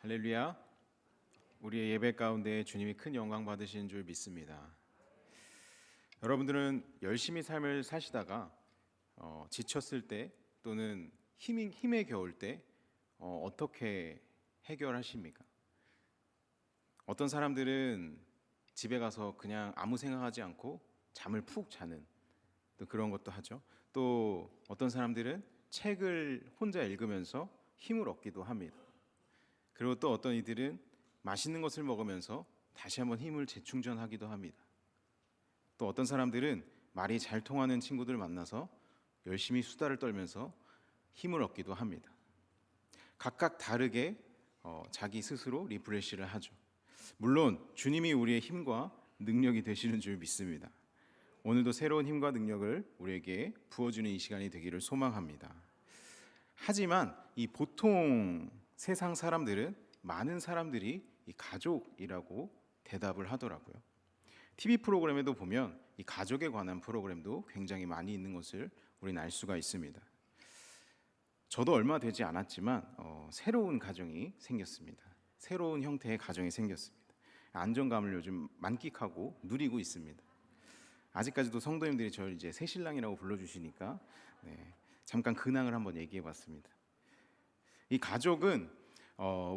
할렐루야. 우리의 예배 가운데 주님이 큰 영광 받으시는 줄 믿습니다. 여러분들은 열심히 삶을 사시다가 지쳤을 때 또는 힘에 겨울 때 어떻게 해결하십니까? 어떤 사람들은 집에 가서 그냥 아무 생각하지 않고 잠을 푹 자는 또 그런 것도 하죠. 또 어떤 사람들은 책을 혼자 읽으면서 힘을 얻기도 합니다. 그리고 또 어떤 이들은 맛있는 것을 먹으면서 다시 한번 힘을 재충전하기도 합니다. 또 어떤 사람들은 말이 잘 통하는 친구들 만나서 열심히 수다를 떨면서 힘을 얻기도 합니다. 각각 다르게 자기 스스로 리프레시를 하죠. 물론 주님이 우리의 힘과 능력이 되시는 줄 믿습니다. 오늘도 새로운 힘과 능력을 우리에게 부어주는 이 시간이 되기를 소망합니다. 하지만 이 보통 세상 사람들은 많은 사람들이 이 가족이라고 대답을 하더라고요. TV 프로그램에도 보면 이 가족에 관한 프로그램도 굉장히 많이 있는 것을 우리는 알 수가 있습니다. 저도 얼마 되지 않았지만 새로운 가정이 생겼습니다. 새로운 형태의 가정이 생겼습니다. 안정감을 요즘 만끽하고 누리고 있습니다. 아직까지도 성도님들이 저를 이제 새신랑이라고 불러주시니까 잠깐 근황을 한번 얘기해봤습니다. 이 가족은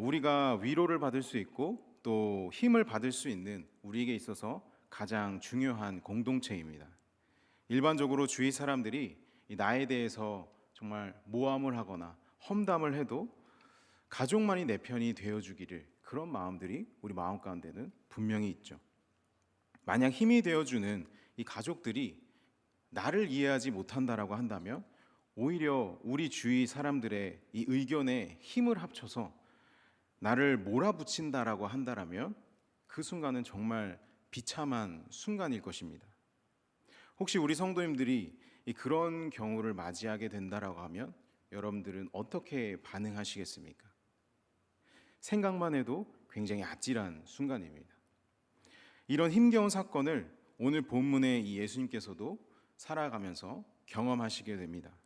우리가 위로를 받을 수 있고 또 힘을 받을 수 있는 우리에게 있어서 가장 중요한 공동체입니다. 일반적으로 주위 사람들이 나에 대해서 정말 모함을 하거나 험담을 해도 가족만이 내 편이 되어주기를, 그런 마음들이 우리 마음 가운데는 분명히 있죠. 만약 힘이 되어주는 이 가족들이 나를 이해하지 못한다라고 한다면 오히려 우리 주위 사람들의 이 의견에 힘을 합쳐서 나를 몰아붙인다라고 한다라면 그 순간은 정말 비참한 순간일 것입니다. 혹시 우리 성도님들이 그런 경우를 맞이하게 된다라고 하면 여러분들은 어떻게 반응하시겠습니까? 생각만 해도 굉장히 아찔한 순간입니다. 이런 힘겨운 사건을 오늘 본문의 이 예수님께서도 살아가면서 경험하시게 됩니다.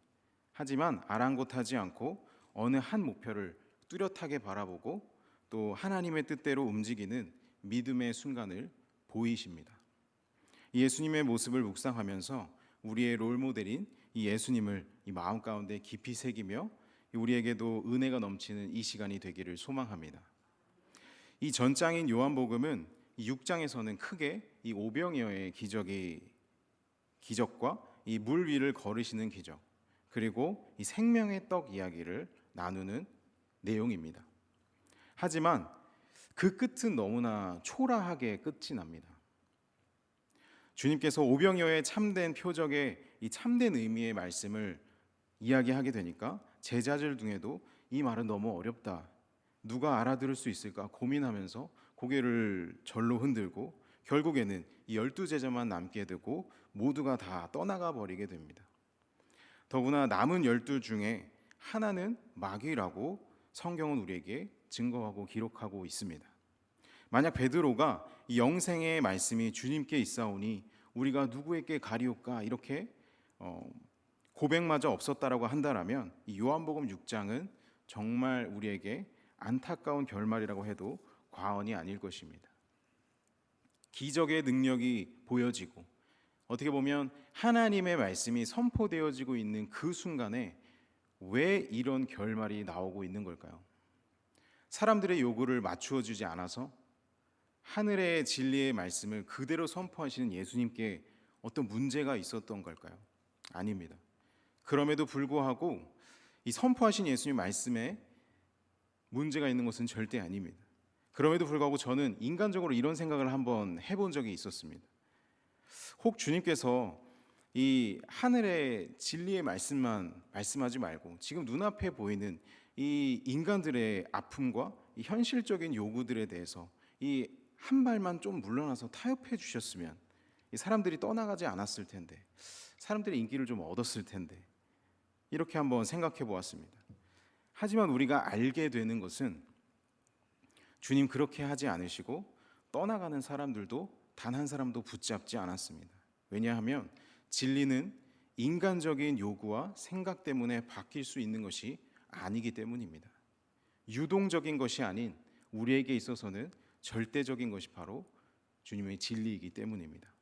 하지만 아랑곳하지 않고 어느 한 목표를 뚜렷하게 바라보고 또 하나님의 뜻대로 움직이는 믿음의 순간을 보이십니다. 예수님의 모습을 묵상하면서 우리의 롤모델인 이 예수님을 이 마음 가운데 깊이 새기며 우리에게도 은혜가 넘치는 이 시간이 되기를 소망합니다. 이 전장인 요한복음은 이 6장에서는 크게 이 오병이어의 기적과 이 물 위를 걸으시는 기적, 그리고 이 생명의 떡 이야기를 나누는 내용입니다. 하지만 그 끝은 너무나 초라하게 끝이 납니다. 주님께서 오병이어의 참된 표적의 이 참된 의미의 말씀을 이야기하게 되니까 제자들 중에도 이 말은 너무 어렵다, 누가 알아들을 수 있을까 고민하면서 고개를 절로 흔들고 결국에는 이 12제자만 남게 되고 모두가 다 떠나가 버리게 됩니다. 더구나 남은 12 중에 하나는 마귀라고 성경은 우리에게 증거하고 기록하고 있습니다. 만약 베드로가 이 영생의 말씀이 주님께 있사오니 우리가 누구에게 가리올까 이렇게 고백마저 없었다라고 한다라면 이 요한복음 6장은 정말 우리에게 안타까운 결말이라고 해도 과언이 아닐 것입니다. 기적의 능력이 보여지고 어떻게 보면 하나님의 말씀이 선포되어지고 있는 그 순간에 왜 이런 결말이 나오고 있는 걸까요? 사람들의 요구를 맞추어 주지 않아서 하늘의 진리의 말씀을 그대로 선포하시는 예수님께 어떤 문제가 있었던 걸까요? 아닙니다. 그럼에도 불구하고 이 선포하신 예수님 말씀에 문제가 있는 것은 절대 아닙니다. 그럼에도 불구하고 저는 인간적으로 이런 생각을 한번 해본 적이 있었습니다. 혹 주님께서 이 하늘의 진리의 말씀만 말씀하지 말고 지금 눈앞에 보이는 이 인간들의 아픔과 이 현실적인 요구들에 대해서 이 한 발만 좀 물러나서 타협해 주셨으면 이 사람들이 떠나가지 않았을 텐데, 사람들의 인기를 좀 얻었을 텐데, 이렇게 한번 생각해 보았습니다. 하지만 우리가 알게 되는 것은 주님 그렇게 하지 않으시고 떠나가는 사람들도 단 한 사람도 붙잡지 않았습니다. 왜냐하면 진리는 인간적인 요구와 생각 때문에 바뀔 수 있는 것이 아니기 때문입니다. 유동적인 것이 아닌 우리에게 있어서는 절대적인 것이 바로 주님의 진리이기 때문입니다.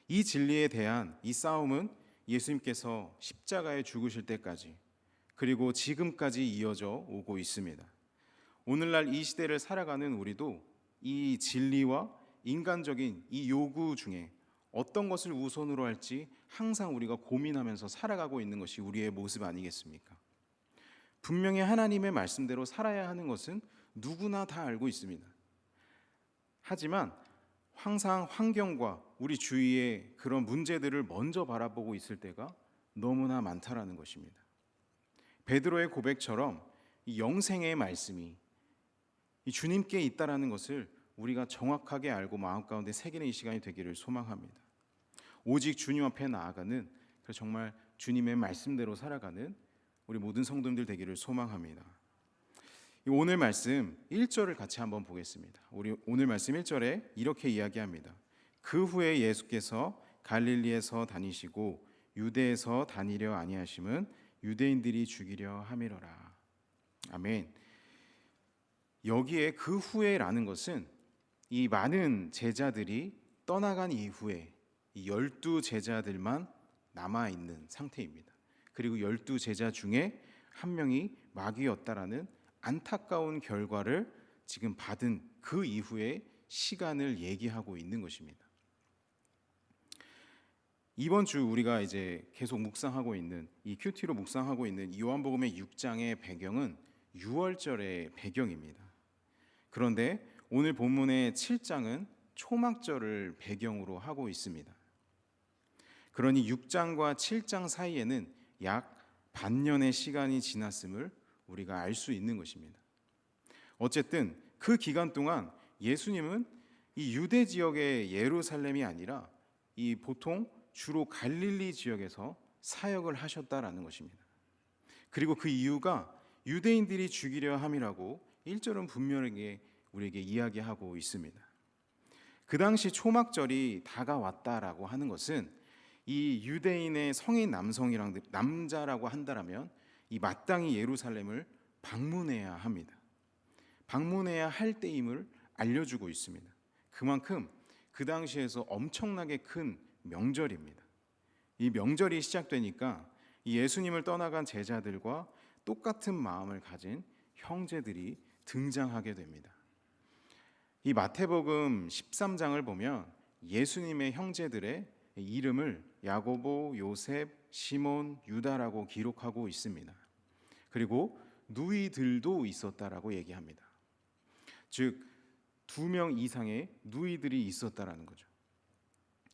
이 진리에 대한 이 싸움은 예수님께서 십자가에 죽으실 때까지 그리고 지금까지 이어져 오고 있습니다. 오늘날 이 시대를 살아가는 우리도 이 진리와 인간적인 이 요구 중에 어떤 것을 우선으로 할지 항상 우리가 고민하면서 살아가고 있는 것이 우리의 모습 아니겠습니까? 분명히 하나님의 말씀대로 살아야 하는 것은 누구나 다 알고 있습니다. 하지만 항상 환경과 우리 주위의 그런 문제들을 먼저 바라보고 있을 때가 너무나 많다라는 것입니다. 베드로의 고백처럼 이 영생의 말씀이 이 주님께 있다라는 것을 우리가 정확하게 알고 마음 가운데 새기는 이 시간이 되기를 소망합니다. 오직 주님 앞에 나아가는 정말 주님의 말씀대로 살아가는 우리 모든 성도님들 되기를 소망합니다. 오늘 말씀 1절을 같이 한번 보겠습니다. 우리 오늘 말씀 1절에 이렇게 이야기합니다. 그 후에 예수께서 갈릴리에서 다니시고 유대에서 다니려 아니하심은 유대인들이 죽이려 함이로라. 아멘. 여기에 그 후에라는 것은 이 많은 제자들이 떠나간 이후에 이 12 제자들만 남아있는 상태입니다. 그리고 12 제자 중에 한 명이 마귀였다라는 안타까운 결과를 지금 받은 그 이후의 시간을 얘기하고 있는 것입니다. 이번 주 우리가 이제 계속 묵상하고 있는 이 큐티로 묵상하고 있는 요한복음의 6장의 배경은 6월절의 배경입니다. 그런데 오늘 본문의 7장은 초막절을 배경으로 하고 있습니다. 그러니 6장과 7장 사이에는 약 반년의 시간이 지났음을 우리가 알 수 있는 것입니다. 어쨌든 그 기간 동안 예수님은 이 유대 지역의 예루살렘이 아니라 이 보통 주로 갈릴리 지역에서 사역을 하셨다라는 것입니다. 그리고 그 이유가 유대인들이 죽이려 함이라고 1절은 분명하게 우리에게 이야기하고 있습니다. 그 당시 초막절이 다가왔다라고 하는 것은 이 유대인의 성인 남자라고 한다라면 이 마땅히 예루살렘을 방문해야 합니다. 방문해야 할 때임을 알려주고 있습니다. 그만큼 그 당시에서 엄청나게 큰 명절입니다. 이 명절이 시작되니까 이 예수님을 떠나간 제자들과 똑같은 마음을 가진 형제들이 등장하게 됩니다. 이 마태복음 13장을 보면 예수님의 형제들의 이름을 야고보, 요셉, 시몬, 유다라고 기록하고 있습니다. 그리고 누이들도 있었다라고 얘기합니다. 즉 2명 이상의 누이들이 있었다라는 거죠.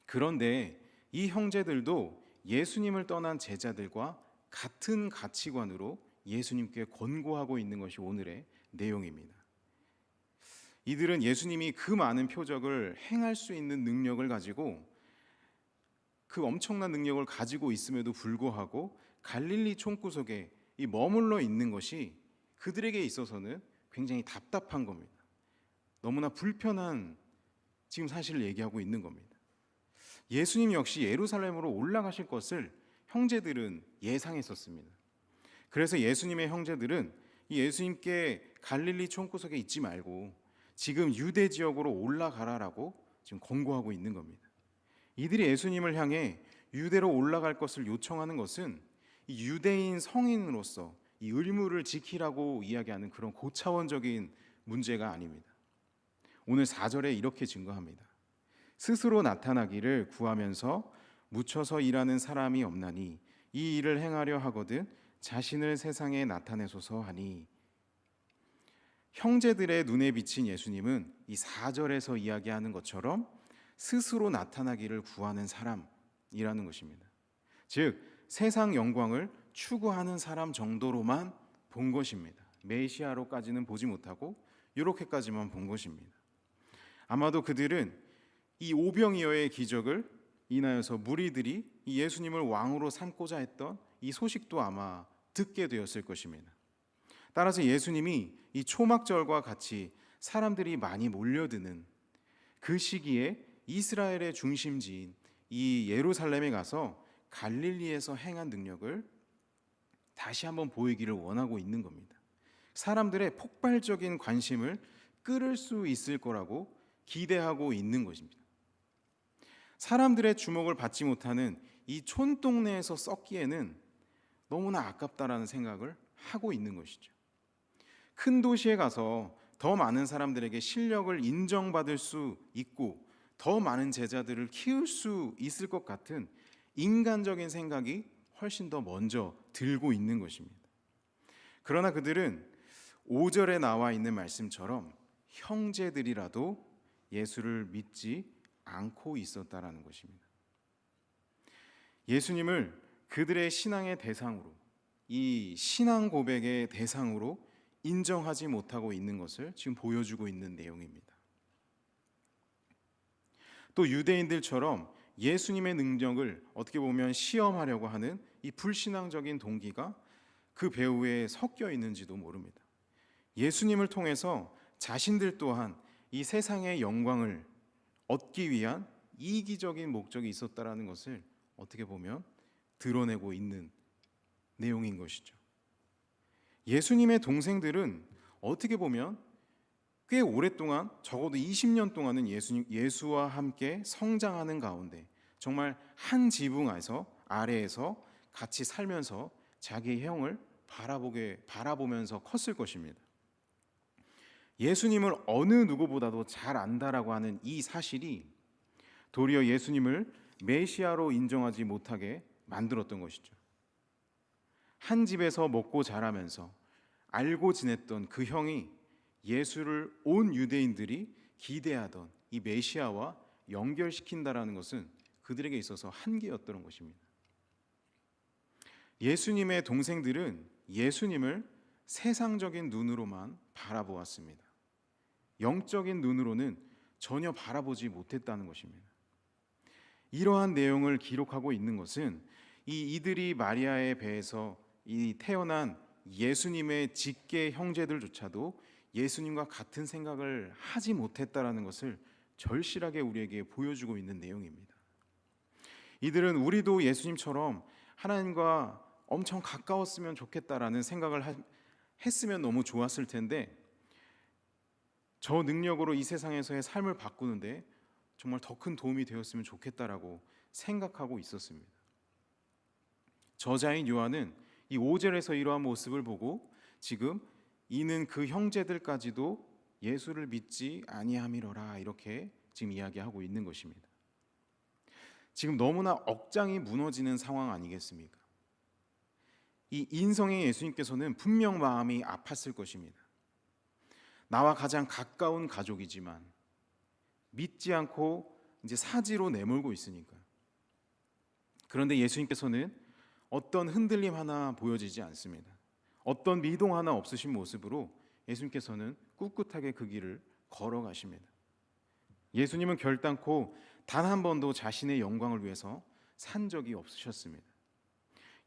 그런데 이 형제들도 예수님을 떠난 제자들과 같은 가치관으로 예수님께 권고하고 있는 것이 오늘의 내용입니다. 이들은 예수님이 그 많은 표적을 행할 수 있는 능력을 가지고 그 엄청난 능력을 가지고 있음에도 불구하고 갈릴리 총구석에 이 머물러 있는 것이 그들에게 있어서는 굉장히 답답한 겁니다. 너무나 불편한 지금 사실을 얘기하고 있는 겁니다. 예수님 역시 예루살렘으로 올라가실 것을 형제들은 예상했었습니다. 그래서 예수님의 형제들은 이 예수님께 갈릴리 총구석에 있지 말고 지금 유대 지역으로 올라가라라고 지금 권고하고 있는 겁니다. 이들이 예수님을 향해 유대로 올라갈 것을 요청하는 것은 이 유대인 성인으로서 이 의무를 지키라고 이야기하는 그런 고차원적인 문제가 아닙니다. 오늘 4절에 이렇게 증거합니다. 스스로 나타나기를 구하면서 묻혀서 일하는 사람이 없나니 이 일을 행하려 하거든 자신을 세상에 나타내소서 하니. 형제들의 눈에 비친 예수님은 이 4절에서 이야기하는 것처럼 스스로 나타나기를 구하는 사람이라는 것입니다. 즉 세상 영광을 추구하는 사람 정도로만 본 것입니다. 메시아로까지는 보지 못하고 이렇게까지만 본 것입니다. 아마도 그들은 이 오병이어의 기적을 인하여서 무리들이 이 예수님을 왕으로 삼고자 했던 이 소식도 아마 듣게 되었을 것입니다. 따라서 예수님이 이 초막절과 같이 사람들이 많이 몰려드는 그 시기에 이스라엘의 중심지인 이 예루살렘에 가서 갈릴리에서 행한 능력을 다시 한번 보이기를 원하고 있는 겁니다. 사람들의 폭발적인 관심을 끌을 수 있을 거라고 기대하고 있는 것입니다. 사람들의 주목을 받지 못하는 이 촌동네에서 썩기에는 너무나 아깝다라는 생각을 하고 있는 것이죠. 큰 도시에 가서 더 많은 사람들에게 실력을 인정받을 수 있고 더 많은 제자들을 키울 수 있을 것 같은 인간적인 생각이 훨씬 더 먼저 들고 있는 것입니다. 그러나 그들은 5절에 나와 있는 말씀처럼 형제들이라도 예수를 믿지 않고 있었다라는 것입니다. 예수님을 그들의 신앙의 대상으로, 이 신앙 고백의 대상으로 인정하지 못하고 있는 것을 지금 보여주고 있는 내용입니다. 또 유대인들처럼 예수님의 능력을 어떻게 보면 시험하려고 하는 이 불신앙적인 동기가 그 배후에 섞여 있는지도 모릅니다. 예수님을 통해서 자신들 또한 이 세상의 영광을 얻기 위한 이기적인 목적이 있었다라는 것을 어떻게 보면 드러내고 있는 내용인 것이죠. 예수님의 동생들은 어떻게 보면 꽤 오랫동안, 적어도 20년 동안은 예수와 함께 성장하는 가운데 정말 한 지붕 아래에서 같이 살면서 자기의 형을 바라보면서 컸을 것입니다. 예수님을 어느 누구보다도 잘 안다라고 하는 이 사실이 도리어 예수님을 메시아로 인정하지 못하게 만들었던 것이죠. 한 집에서 먹고 자라면서 알고 지냈던 그 형이 예수를 온 유대인들이 기대하던 이 메시아와 연결시킨다라는 것은 그들에게 있어서 한계였던 것입니다. 예수님의 동생들은 예수님을 세상적인 눈으로만 바라보았습니다. 영적인 눈으로는 전혀 바라보지 못했다는 것입니다. 이러한 내용을 기록하고 있는 것은 이들이 마리아의 배에서 태어난 예수님의 직계 형제들조차도 예수님과 같은 생각을 하지 못했다라는 것을 절실하게 우리에게 보여주고 있는 내용입니다. 이들은 우리도 예수님처럼 하나님과 엄청 가까웠으면 좋겠다라는 생각을 했으면 너무 좋았을 텐데, 저 능력으로 이 세상에서의 삶을 바꾸는데 정말 더 큰 도움이 되었으면 좋겠다라고 생각하고 있었습니다. 저자인 요한은 이 5절에서 이러한 모습을 보고 지금 이는 그 형제들까지도 예수를 믿지 아니함이로라 이렇게 지금 이야기하고 있는 것입니다. 지금 너무나 억장이 무너지는 상황 아니겠습니까? 이 인성의 예수님께서는 분명 마음이 아팠을 것입니다. 나와 가장 가까운 가족이지만 믿지 않고 이제 사지로 내몰고 있으니까. 그런데 예수님께서는 어떤 흔들림 하나 보여지지 않습니다. 어떤 미동 하나 없으신 모습으로 예수님께서는 꿋꿋하게 그 길을 걸어가십니다. 예수님은 결단코 단 한 번도 자신의 영광을 위해서 산 적이 없으셨습니다.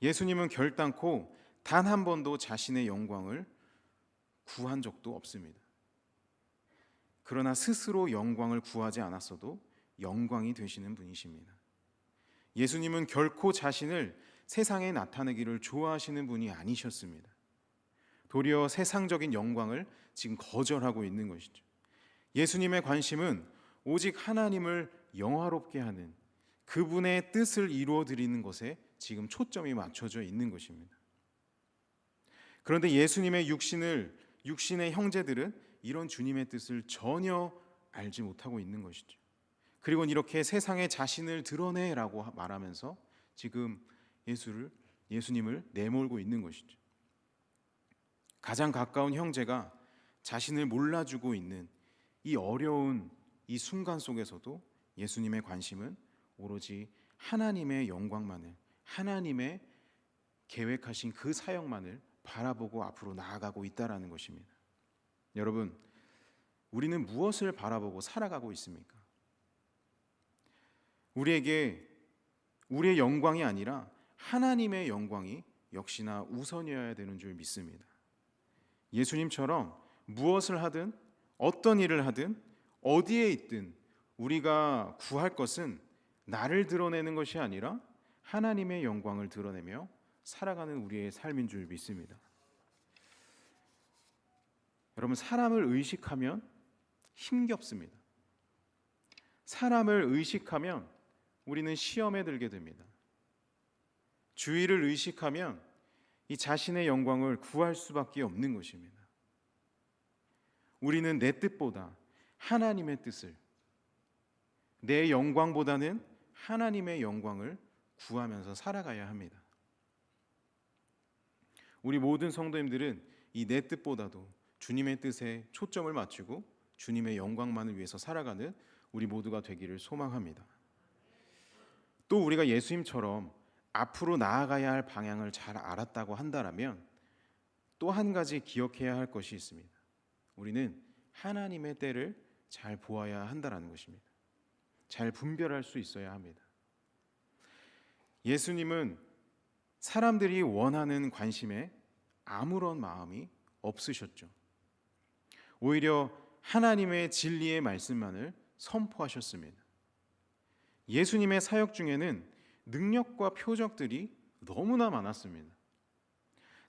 예수님은 결단코 단 한 번도 자신의 영광을 구한 적도 없습니다. 그러나 스스로 영광을 구하지 않았어도 영광이 되시는 분이십니다. 예수님은 결코 자신을 세상에 나타내기를 좋아하시는 분이 아니셨습니다. 도리어 세상적인 영광을 지금 거절하고 있는 것이죠. 예수님의 관심은 오직 하나님을 영화롭게 하는 그분의 뜻을 이루어 드리는 것에 지금 초점이 맞춰져 있는 것입니다. 그런데 예수님의 육신의 형제들은 이런 주님의 뜻을 전혀 알지 못하고 있는 것이죠. 그리고 이렇게 세상에 자신을 드러내라고 말하면서 지금 예수님을 내몰고 있는 것이죠. 가장 가까운 형제가 자신을 몰라주고 있는 이 어려운 이 순간 속에서도 예수님의 관심은 오로지 하나님의 영광만을, 하나님의 계획하신 그 사역만을 바라보고 앞으로 나아가고 있다라는 것입니다. 여러분, 우리는 무엇을 바라보고 살아가고 있습니까? 우리에게 우리의 영광이 아니라 하나님의 영광이 역시나 우선이어야 되는 줄 믿습니다. 예수님처럼 무엇을 하든 어떤 일을 하든 어디에 있든 우리가 구할 것은 나를 드러내는 것이 아니라 하나님의 영광을 드러내며 살아가는 우리의 삶인 줄 믿습니다. 여러분, 사람을 의식하면 힘겹습니다. 사람을 의식하면 우리는 시험에 들게 됩니다. 주의를 의식하면 이 자신의 영광을 구할 수밖에 없는 것입니다. 우리는 내 뜻보다 하나님의 뜻을, 내 영광보다는 하나님의 영광을 구하면서 살아가야 합니다. 우리 모든 성도님들은 이 내 뜻보다도 주님의 뜻에 초점을 맞추고 주님의 영광만을 위해서 살아가는 우리 모두가 되기를 소망합니다. 또 우리가 예수님처럼 앞으로 나아가야 할 방향을 잘 알았다고 한다면 또 한 가지 기억해야 할 것이 있습니다. 우리는 하나님의 때를 잘 보아야 한다는 것입니다. 잘 분별할 수 있어야 합니다. 예수님은 사람들이 원하는 관심에 아무런 마음이 없으셨죠. 오히려 하나님의 진리의 말씀만을 선포하셨습니다. 예수님의 사역 중에는 능력과 표적들이 너무나 많았습니다.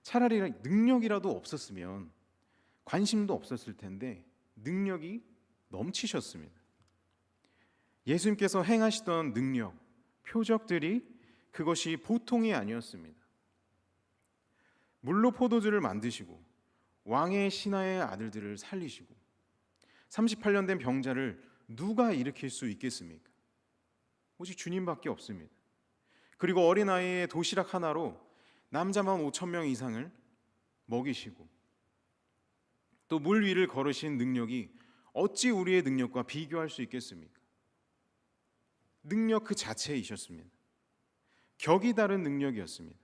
차라리 능력이라도 없었으면 관심도 없었을 텐데 능력이 넘치셨습니다. 예수님께서 행하시던 능력, 표적들이 그것이 보통이 아니었습니다. 물로 포도주를 만드시고 왕의 신하의 아들들을 살리시고 38년 된 병자를 누가 일으킬 수 있겠습니까? 오직 주님밖에 없습니다. 그리고 어린아이의 도시락 하나로 남자만 5,000명 이상을 먹이시고 또 물 위를 걸으신 능력이 어찌 우리의 능력과 비교할 수 있겠습니까? 능력 그 자체이셨습니다. 격이 다른 능력이었습니다.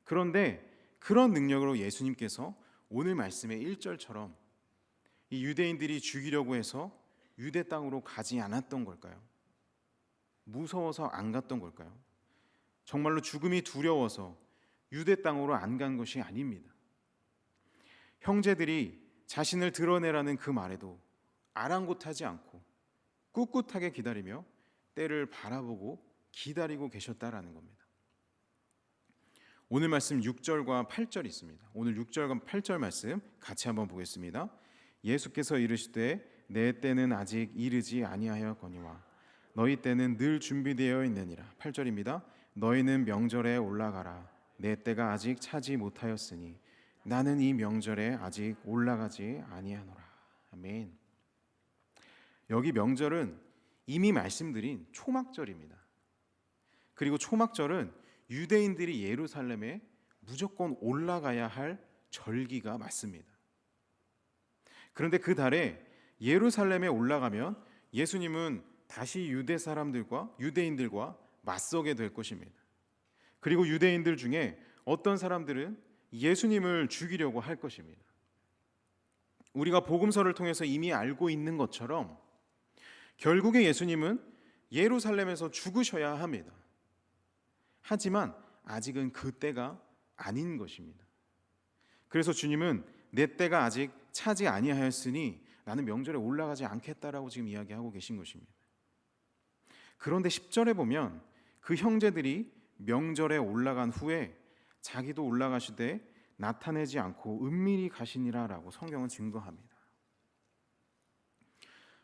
그런데 그런 능력으로 예수님께서 오늘 말씀의 1절처럼 이 유대인들이 죽이려고 해서 유대 땅으로 가지 않았던 걸까요? 무서워서 안 갔던 걸까요? 정말로 죽음이 두려워서 유대 땅으로 안 간 것이 아닙니다. 형제들이 자신을 드러내라는 그 말에도 아랑곳하지 않고 꿋꿋하게 기다리며 때를 바라보고 기다리고 계셨다라는 겁니다. 오늘 말씀 6절과 8절 있습니다. 오늘 6절과 8절 말씀 같이 한번 보겠습니다. 예수께서 이르시되 내 때는 아직 이르지 아니하였거니와 너희 때는 늘 준비되어 있느니라. 8절입니다. 너희는 명절에 올라가라. 내 때가 아직 차지 못하였으니 나는 이 명절에 아직 올라가지 아니하노라. 아멘. 여기 명절은 이미 말씀드린 초막절입니다. 그리고 초막절은 유대인들이 예루살렘에 무조건 올라가야 할 절기가 맞습니다. 그런데 그 달에 예루살렘에 올라가면 예수님은 다시 유대 사람들과 유대인들과 맞서게 될 것입니다. 그리고 유대인들 중에 어떤 사람들은 예수님을 죽이려고 할 것입니다. 우리가 복음서를 통해서 이미 알고 있는 것처럼 결국에 예수님은 예루살렘에서 죽으셔야 합니다. 하지만 아직은 그 때가 아닌 것입니다. 그래서 주님은 내 때가 아직 차지 아니하였으니 나는 명절에 올라가지 않겠다라고 지금 이야기하고 계신 것입니다. 그런데 10절에 보면 그 형제들이 명절에 올라간 후에 자기도 올라가시되 나타내지 않고 은밀히 가시니라라고 성경은 증거합니다.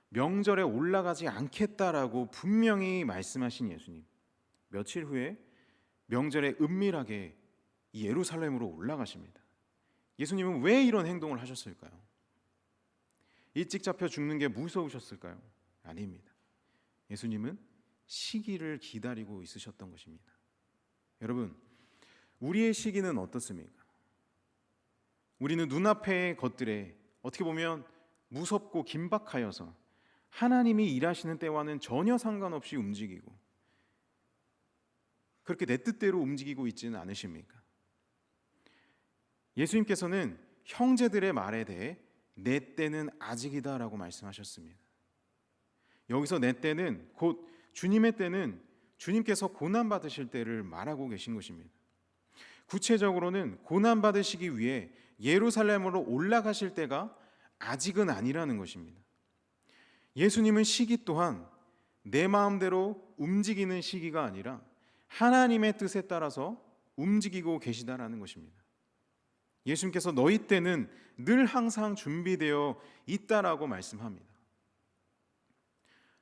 명절에 올라가지 않겠다라고 분명히 말씀하신 예수님, 며칠 후에 명절에 은밀하게 예루살렘으로 올라가십니다. 예수님은 왜 이런 행동을 하셨을까요? 일찍 잡혀 죽는 게 무서우셨을까요? 아닙니다. 예수님은 시기를 기다리고 있으셨던 것입니다. 여러분, 우리의 시기는 어떻습니까? 우리는 눈앞의 것들에 어떻게 보면 무섭고 긴박하여서 하나님이 일하시는 때와는 전혀 상관없이 움직이고 그렇게 내 뜻대로 움직이고 있지는 않으십니까? 예수님께서는 형제들의 말에 대해 내 때는 아직이다라고 말씀하셨습니다. 여기서 내 때는 곧 주님의 때는 주님께서 고난받으실 때를 말하고 계신 것입니다. 구체적으로는 고난받으시기 위해 예루살렘으로 올라가실 때가 아직은 아니라는 것입니다. 예수님은 시기 또한 내 마음대로 움직이는 시기가 아니라 하나님의 뜻에 따라서 움직이고 계시다라는 것입니다. 예수님께서 너희 때는 늘 항상 준비되어 있다라고 말씀합니다.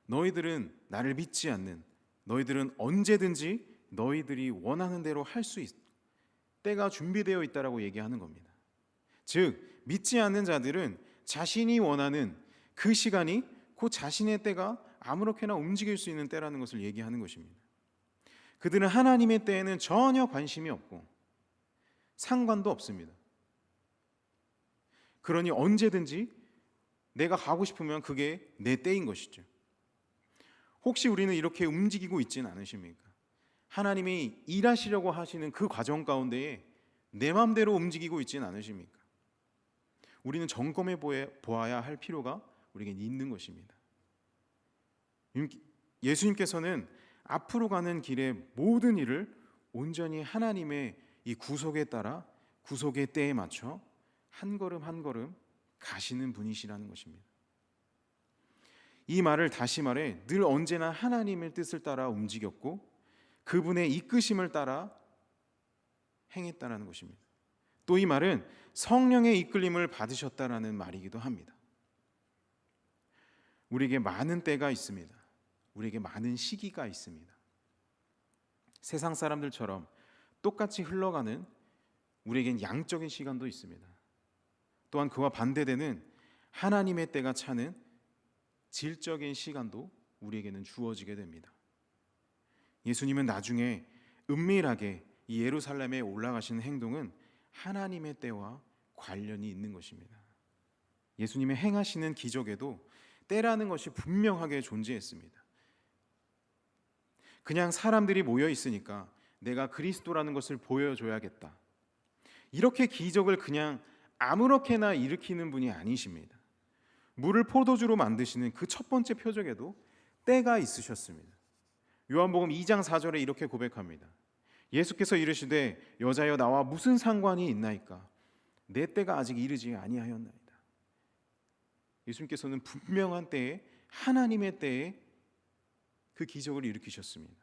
너희들은 나를 믿지 않는, 너희들은 언제든지 너희들이 원하는 대로 할 수 있, 때가 준비되어 있다라고 얘기하는 겁니다. 즉 믿지 않는 자들은 자신이 원하는 그 시간이 그 자신의 때가 아무렇게나 움직일 수 있는 때라는 것을 얘기하는 것입니다. 그들은 하나님의 때에는 전혀 관심이 없고 상관도 없습니다. 그러니 언제든지 내가 가고 싶으면 그게 내 때인 것이죠. 혹시 우리는 이렇게 움직이고 있지는 않으십니까? 하나님이 일하시려고 하시는 그 과정 가운데에 내 마음대로 움직이고 있지는 않으십니까? 우리는 점검해 보아야 할 필요가 우리에게 있는 것입니다. 예수님께서는 앞으로 가는 길의 모든 일을 온전히 하나님의 이 구속에 따라 구속의 때에 맞춰 한 걸음 한 걸음 가시는 분이시라는 것입니다. 이 말을 다시 말해 늘 언제나 하나님의 뜻을 따라 움직였고 그분의 이끄심을 따라 행했다는 것입니다. 또 이 말은 성령의 이끌림을 받으셨다라는 말이기도 합니다. 우리에게 많은 때가 있습니다. 우리에게 많은 시기가 있습니다. 세상 사람들처럼 똑같이 흘러가는 우리에겐 양적인 시간도 있습니다. 또한 그와 반대되는 하나님의 때가 차는 질적인 시간도 우리에게는 주어지게 됩니다. 예수님은 나중에 은밀하게 이 예루살렘에 올라가시는 행동은 하나님의 때와 관련이 있는 것입니다. 예수님의 행하시는 기적에도 때라는 것이 분명하게 존재했습니다. 그냥 사람들이 모여 있으니까 내가 그리스도라는 것을 보여줘야겠다, 이렇게 기적을 그냥 아무렇게나 일으키는 분이 아니십니다. 물을 포도주로 만드시는 그 첫 번째 표적에도 때가 있으셨습니다. 요한복음 2장 4절에 이렇게 고백합니다. 예수께서 이르시되 여자여 나와 무슨 상관이 있나이까? 내 때가 아직 이르지 아니하였나이다. 예수님께서는 분명한 때에, 하나님의 때에 그 기적을 일으키셨습니다.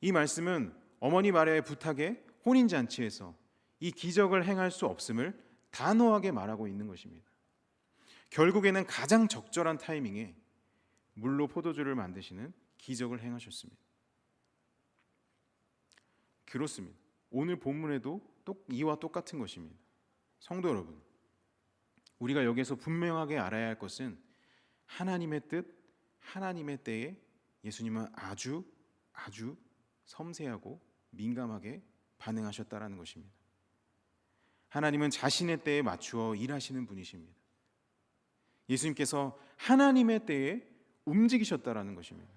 이 말씀은 어머니 마리아의 부탁에 혼인잔치에서 이 기적을 행할 수 없음을 단호하게 말하고 있는 것입니다. 결국에는 가장 적절한 타이밍에 물로 포도주를 만드시는 기적을 행하셨습니다. 그렇습니다. 오늘 본문에도 이와 똑같은 것입니다. 성도 여러분, 우리가 여기서 분명하게 알아야 할 것은 하나님의 뜻, 하나님의 때에 예수님은 아주 섬세하고 민감하게 반응하셨다라는 것입니다. 하나님은 자신의 때에 맞추어 일하시는 분이십니다. 예수님께서 하나님의 때에 움직이셨다라는 것입니다.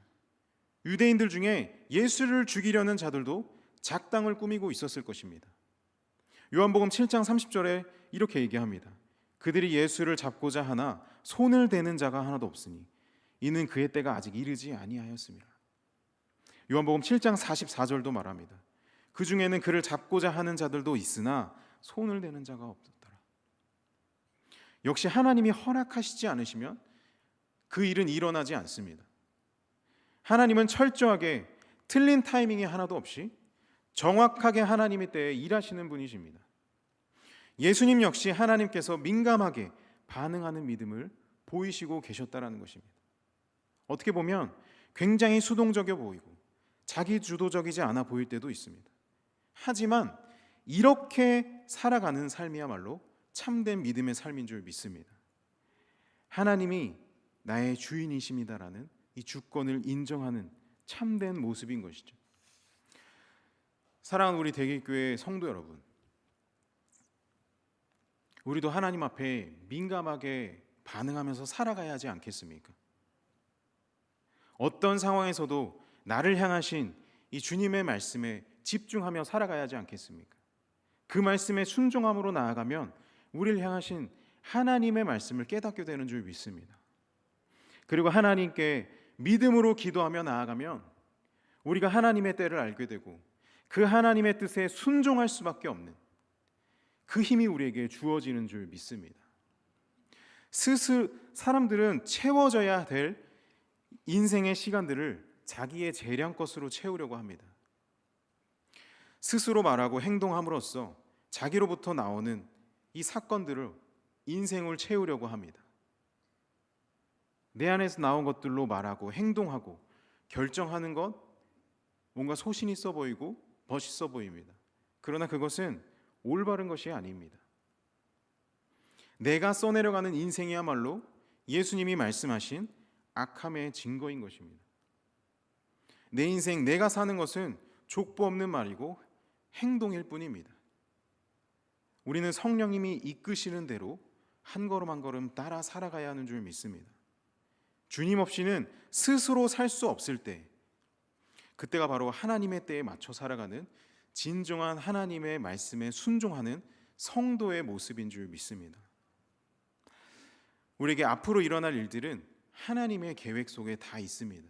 유대인들 중에 예수를 죽이려는 자들도 작당을 꾸미고 있었을 것입니다. 요한복음 7장 30절에 이렇게 얘기합니다. 그들이 예수를 잡고자 하나 손을 대는 자가 하나도 없으니 이는 그의 때가 아직 이르지 아니하였습니다. 요한복음 7장 44절도 말합니다. 그 중에는 그를 잡고자 하는 자들도 있으나 손을 대는 자가 없었더라. 역시 하나님이 허락하시지 않으시면 그 일은 일어나지 않습니다. 하나님은 철저하게 틀린 타이밍이 하나도 없이 정확하게 하나님의 때에 일하시는 분이십니다. 예수님 역시 하나님께서 민감하게 반응하는 믿음을 보이시고 계셨다라는 것입니다. 어떻게 보면 굉장히 수동적이어 보이고 자기 주도적이지 않아 보일 때도 있습니다. 하지만 이렇게 살아가는 삶이야말로 참된 믿음의 삶인 줄 믿습니다. 하나님이 나의 주인이십니다라는 이 주권을 인정하는 참된 모습인 것이죠. 사랑하는 우리 대길교회 성도 여러분, 우리도 하나님 앞에 민감하게 반응하면서 살아가야 하지 않겠습니까? 어떤 상황에서도 나를 향하신 이 주님의 말씀에 집중하며 살아가야 하지 않겠습니까? 그 말씀에 순종함으로 나아가면 우리를 향하신 하나님의 말씀을 깨닫게 되는 줄 믿습니다. 그리고 하나님께 믿음으로 기도하며 나아가면 우리가 하나님의 때를 알게 되고 그 하나님의 뜻에 순종할 수밖에 없는 그 힘이 우리에게 주어지는 줄 믿습니다. 사람들은 채워져야 될 인생의 시간들을 자기의 재량 것으로 채우려고 합니다. 스스로 말하고 행동함으로써 자기로부터 나오는 이 사건들을 인생을 채우려고 합니다. 내 안에서 나온 것들로 말하고 행동하고 결정하는 것, 뭔가 소신 있어 보이고 멋있어 보입니다. 그러나 그것은 올바른 것이 아닙니다. 내가 써내려가는 인생이야말로 예수님이 말씀하신 악함의 증거인 것입니다. 내 인생 내가 사는 것은 족보 없는 말이고 행동일 뿐입니다. 우리는 성령님이 이끄시는 대로 한 걸음 한 걸음 따라 살아가야 하는 줄 믿습니다. 주님 없이는 스스로 살 수 없을 때, 그때가 바로 하나님의 때에 맞춰 살아가는 진정한 하나님의 말씀에 순종하는 성도의 모습인 줄 믿습니다. 우리에게 앞으로 일어날 일들은 하나님의 계획 속에 다 있습니다.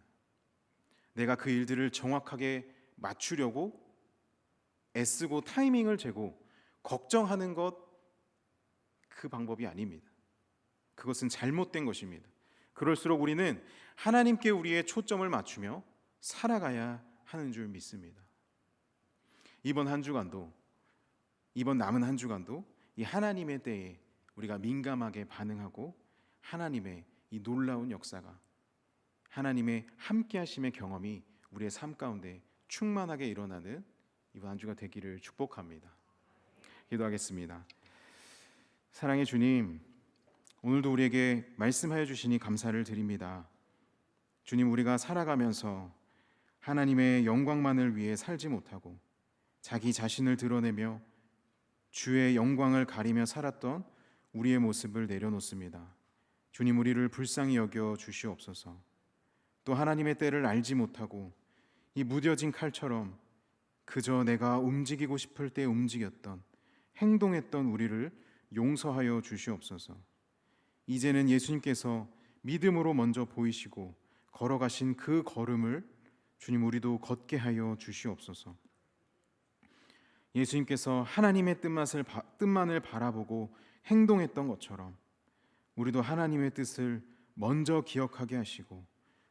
내가 그 일들을 정확하게 맞추려고 애쓰고 타이밍을 재고 걱정하는 것, 그 방법이 아닙니다. 그것은 잘못된 것입니다. 그럴수록 우리는 하나님께 우리의 초점을 맞추며 살아가야 하는 줄 믿습니다. 이번 남은 한 주간도 이 하나님의 때에 우리가 민감하게 반응하고 하나님의 이 놀라운 역사가, 하나님의 함께 하심의 경험이 우리의 삶 가운데 충만하게 일어나는 이번 한 주가 되기를 축복합니다. 기도하겠습니다. 사랑의 주님, 오늘도 우리에게 말씀하여 주시니 감사를 드립니다. 주님, 우리가 살아가면서 하나님의 영광만을 위해 살지 못하고 자기 자신을 드러내며 주의 영광을 가리며 살았던 우리의 모습을 내려놓습니다. 주님, 우리를 불쌍히 여겨 주시옵소서. 또 하나님의 때를 알지 못하고 이 무뎌진 칼처럼 그저 내가 움직이고 싶을 때 움직였던, 행동했던 우리를 용서하여 주시옵소서. 이제는 예수님께서 믿음으로 먼저 보이시고 걸어가신 그 걸음을 주님, 우리도 걷게 하여 주시옵소서. 예수님께서 하나님의 뜻만을 바라보고 행동했던 것처럼 우리도 하나님의 뜻을 먼저 기억하게 하시고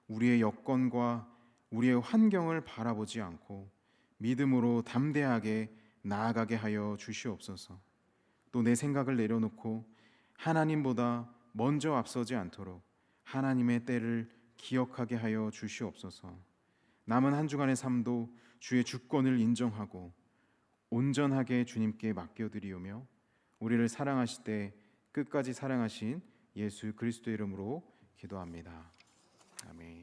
우리의 여건과 우리의 환경을 바라보지 않고 믿음으로 담대하게 나아가게 하여 주시옵소서. 또 내 생각을 내려놓고 하나님보다 먼저 앞서지 않도록 하나님의 때를 기억하게 하여 주시옵소서. 남은 한 주간의 삶도 주의 주권을 인정하고 온전하게 주님께 맡겨드리오며 우리를 사랑하실 때 끝까지 사랑하신 예수 그리스도의 이름으로 기도합니다. 아멘.